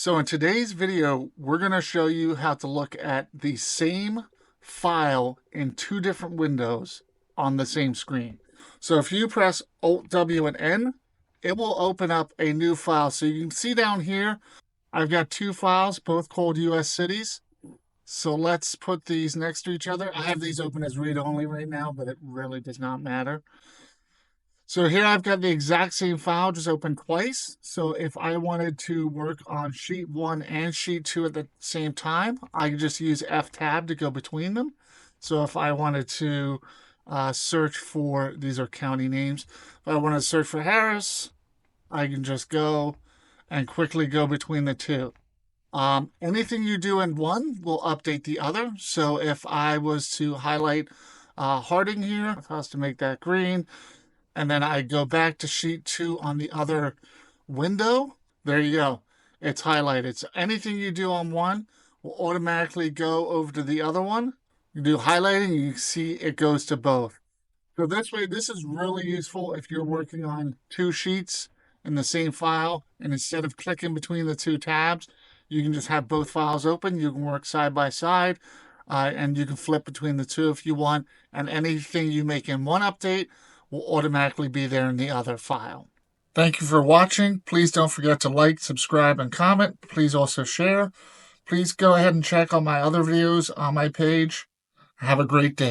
So in today's video, we're going to show you how to look at the same file in two different windows on the same screen. So if you press Alt+W and N, it will open up a new file. So you can see down here, I've got two files, both called US cities. So let's put these next to each other. I have these open as read-only right now, but it really does not matter. So here I've got the exact same file, just open twice. So if I wanted to work on sheet 1 and sheet 2 at the same time, I can just use F-tab to go between them. So if I wanted to search for, these are county names, if I want to search for Harris, I can just go and quickly go between the two. Anything you do in one will update the other. So if I was to highlight Harding here, if I was to make that green, and then I go back to sheet 2 on the other window, there you go. It's highlighted. So anything you do on one will automatically go over to the other one. You do highlighting, you see it goes to both. So this way, this is really useful if you're working on two sheets in the same file, and instead of clicking between the two tabs, you can just have both files open. You can work side by side, and you can flip between the two if you want, and anything you make in one update will automatically be there in the other file. Thank you for watching. Please don't forget to like, subscribe, and comment. Please also share. Please go ahead and check out my other videos on my page. Have a great day.